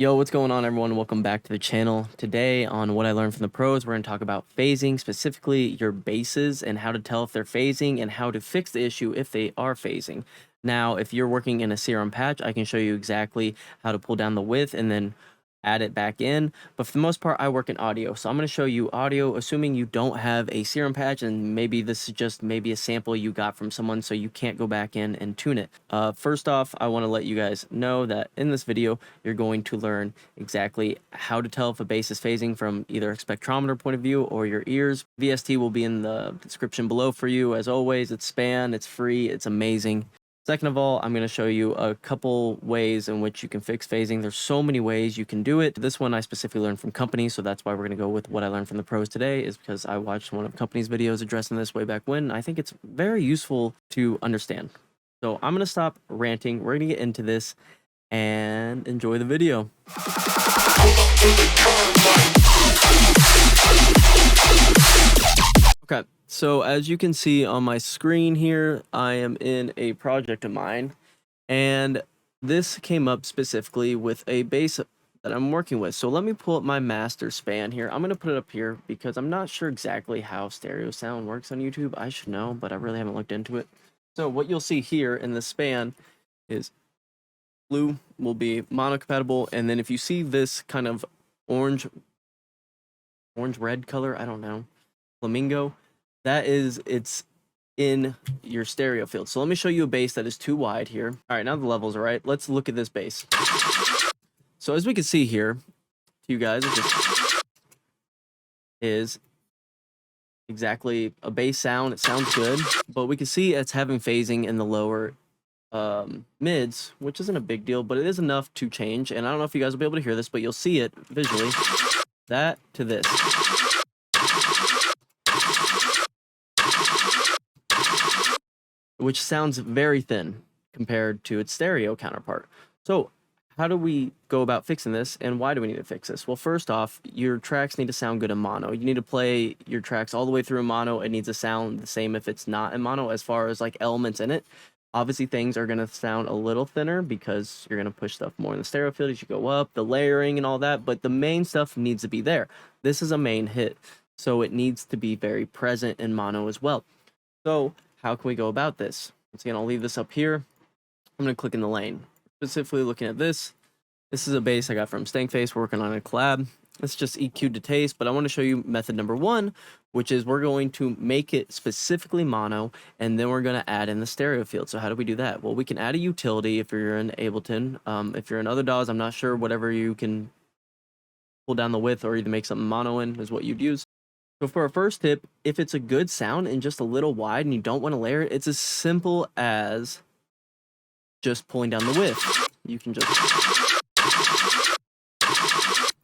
Yo, what's going on, everyone? Welcome back to the channel. Today on What I Learned from the Pros, we're going to talk about phasing, specifically your basses and how to tell if they're phasing and how to fix the issue if they are phasing. Now, if you're working in a Serum patch, I can show you exactly how to pull down the width and then add it back in. But for the most part, I work in audio. So I'm going to show you audio, assuming you don't have a Serum patch, and maybe this is just maybe a sample you got from someone, so you can't go back in and tune it. First off, I want to let you guys know that in this video, you're going to learn exactly how to tell if a bass is phasing from either a spectrometer point of view or your ears. VST will be in the description below for you. As always, it's span, it's free, it's amazing. Second of all, I'm going to show you a couple ways in which you can fix phasing. There's so many ways you can do it. This one I specifically learned from Kompany, so that's why we're going to go with what I learned from the pros today, is because I watched one of Kompany's videos addressing this way back when. I think it's very useful to understand. So I'm going to stop ranting. We're going to get into this and enjoy the video. Okay, so as you can see on my screen here, I am in a project of mine, and this came up specifically with a bass that I'm working with. So let me pull up my master span here. I'm going to put it up here because I'm not sure exactly how stereo sound works on YouTube. I should know, but I really haven't looked into it. So what you'll see here in the span is blue will be mono compatible, and then if you see this kind of orange red color, I don't know, flamingo, that is, it's in your stereo field. So let me show you a bass that is too wide here. All right, now the levels are right. Let's look at this bass. So as we can see here, to you guys, it just is exactly a bass sound. It sounds good, but we can see it's having phasing in the lower mids, which isn't a big deal, but it is enough to change. And I don't know if you guys will be able to hear this, but you'll see it visually. That to this. Which sounds very thin compared to its stereo counterpart. So how do we go about fixing this, and why do we need to fix this? Well, first off, your tracks need to sound good in mono. You need to play your tracks all the way through in mono. It needs to sound the same if it's not in mono as far as like elements in it. Obviously, things are going to sound a little thinner because you're going to push stuff more in the stereo field as you go up, the layering and all that, but the main stuff needs to be there. This is a main hit, so it needs to be very present in mono as well. So how can we go about this? Once again, I'll leave this up here. I'm going to click in the lane. Specifically looking at this. This is a bass I got from Stankface. We're working on a collab. It's just EQ'd to taste, but I want to show you method number one, which is we're going to make it specifically mono, and then we're going to add in the stereo field. So how do we do that? Well, we can add a utility if you're in Ableton. If you're in other DAWs, I'm not sure, whatever you can pull down the width or either make something mono in is what you'd use. So for our first tip, if it's a good sound and just a little wide and you don't want to layer it, it's as simple as just pulling down the width. You can just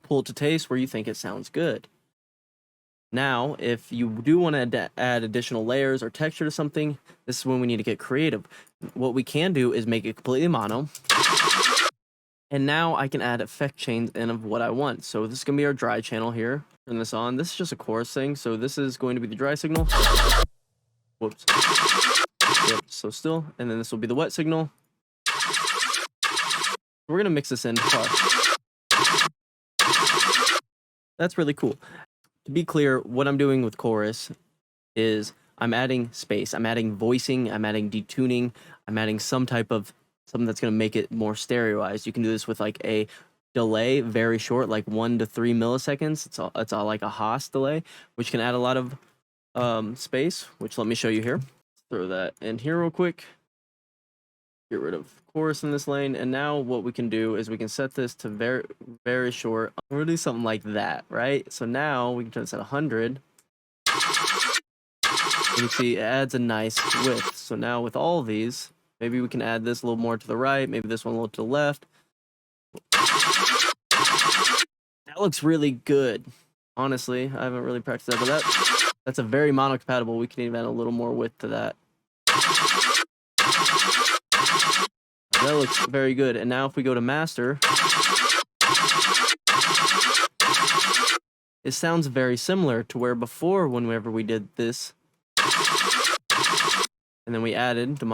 pull it to taste where you think it sounds good. Now, if you do want to add additional layers or texture to something, this is when we need to get creative. What we can do is make it completely mono. And now I can add effect chains in of what I want. So this is going to be our dry channel here. Turn this on. This is just a chorus thing. So this is going to be the dry signal. Whoops. Yep, so still. And then this will be the wet signal. We're going to mix this in. That's really cool. To be clear, what I'm doing with chorus is I'm adding space. I'm adding voicing. I'm adding detuning. I'm adding some type of something that's going to make it more stereoized. You can do this with like a delay, very short, like 1 to 3 milliseconds. It's all like a Haas delay, which can add a lot of space, which let me show you here. Throw that in here real quick. Get rid of chorus in this lane. And now what we can do is we can set this to very, very short. We're gonna do something like that, right? So now we can turn this at 100. And you see it adds a nice width. So now with all of these, maybe we can add this a little more to the right, maybe this one a little to the left. That looks really good. Honestly, I haven't really practiced that, but that's a very mono compatible. We can even add a little more width to that. That looks very good. And now if we go to master, it sounds very similar to where before, whenever we did this, and then we added the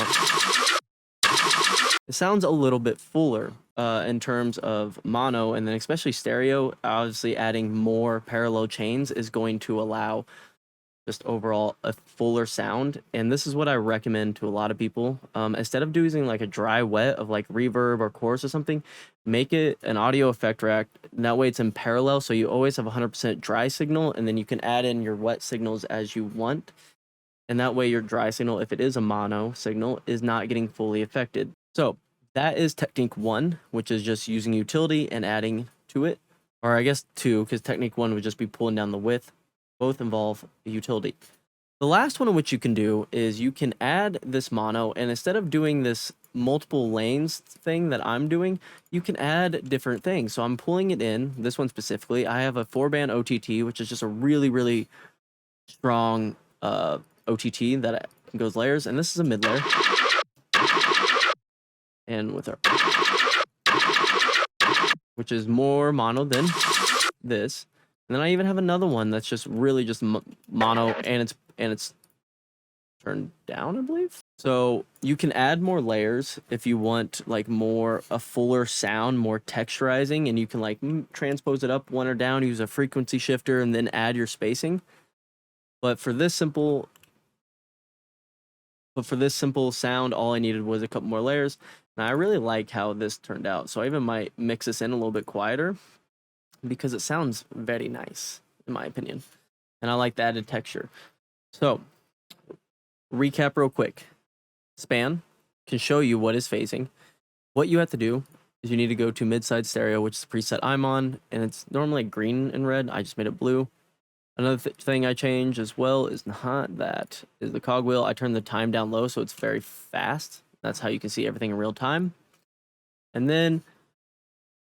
it sounds a little bit fuller. in terms of mono, and then especially stereo, obviously adding more parallel chains is going to allow just overall a fuller sound. And this is what I recommend to a lot of people. Instead of using like a dry wet of like reverb or chorus or something, make it an audio effect rack. That way it's in parallel, so you always have 100% dry signal, and then you can add in your wet signals as you want. And that way your dry signal, if it is a mono signal, is not getting fully affected. So that is technique 1, which is just using utility and adding to it. Or I guess 2, because technique 1 would just be pulling down the width. Both involve a utility. The last one of which you can do is you can add this mono, and instead of doing this multiple lanes thing that I'm doing, you can add different things. So I'm pulling it in, this one specifically. I have a 4-band OTT, which is just a really, really strong OTT that goes layers, and this is a mid layer. And with our, which is more mono than this. And then I even have another one that's just really just mono, and it's turned down, I believe. So you can add more layers if you want like a fuller sound, more texturizing, and you can like transpose it up, one or down, use a frequency shifter, and then add your spacing. But for this simple sound, all I needed was a couple more layers. And I really like how this turned out. So I even might mix this in a little bit quieter, because it sounds very nice, in my opinion. And I like the added texture. So, recap real quick. Span can show you what is phasing. What you have to do is you need to go to mid-side stereo, which is the preset I'm on, and it's normally green and red. I just made it blue. Another thing I changed as well is not that, is the cogwheel. I turned the time down low, so it's very fast. That's how you can see everything in real time. And then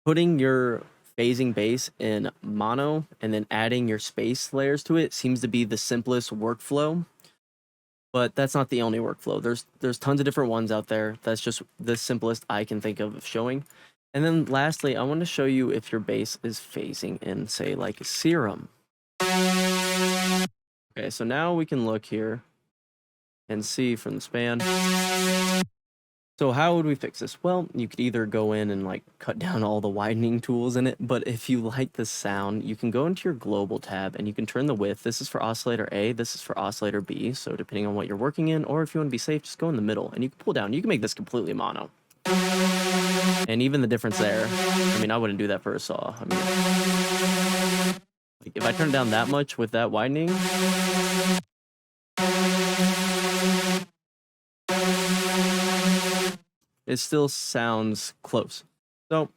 putting your phasing bass in mono and then adding your space layers to it seems to be the simplest workflow, but that's not the only workflow. There's tons of different ones out there. That's just the simplest I can think of showing. And then lastly, I want to show you if your bass is phasing in, say, like Serum. Okay, so now we can look here and see from the span. So how would we fix this? Well, you could either go in and like cut down all the widening tools in it, but if you like the sound, you can go into your global tab and you can turn the width. This is for oscillator A, this is for oscillator B, so depending on what you're working in, or if you want to be safe, just go in the middle and you can pull down. You can make this completely mono. And even the difference there, I mean, I wouldn't do that for a saw. I mean, like if I turn down that much with that widening, it still sounds close. So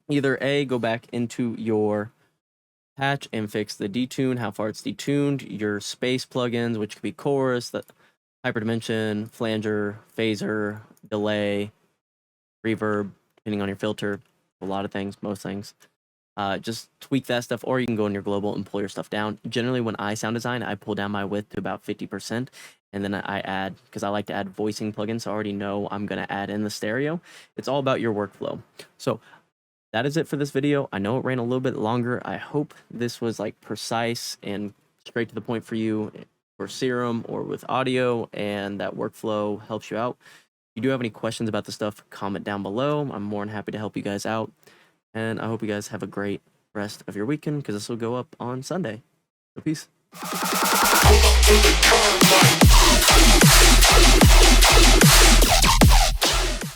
either A, go back into your patch and fix the detune, how far it's detuned, your space plugins, which could be chorus, the hyperdimension, flanger, phaser, delay, reverb, depending on your filter, a lot of things, most things. Just tweak that stuff, or you can go in your global and pull your stuff down. Generally, when I sound design, I pull down my width to about 50%, and then I add, because I like to add voicing plugins, so I already know I'm going to add in the stereo. It's all about your workflow. So that is it for this video. I know it ran a little bit longer. I hope this was like precise and straight to the point for you for Serum or with audio, and that workflow helps you out. If you do have any questions about the stuff, comment down below. I'm more than happy to help you guys out. And I hope you guys have a great rest of your weekend, because this will go up on Sunday. So peace.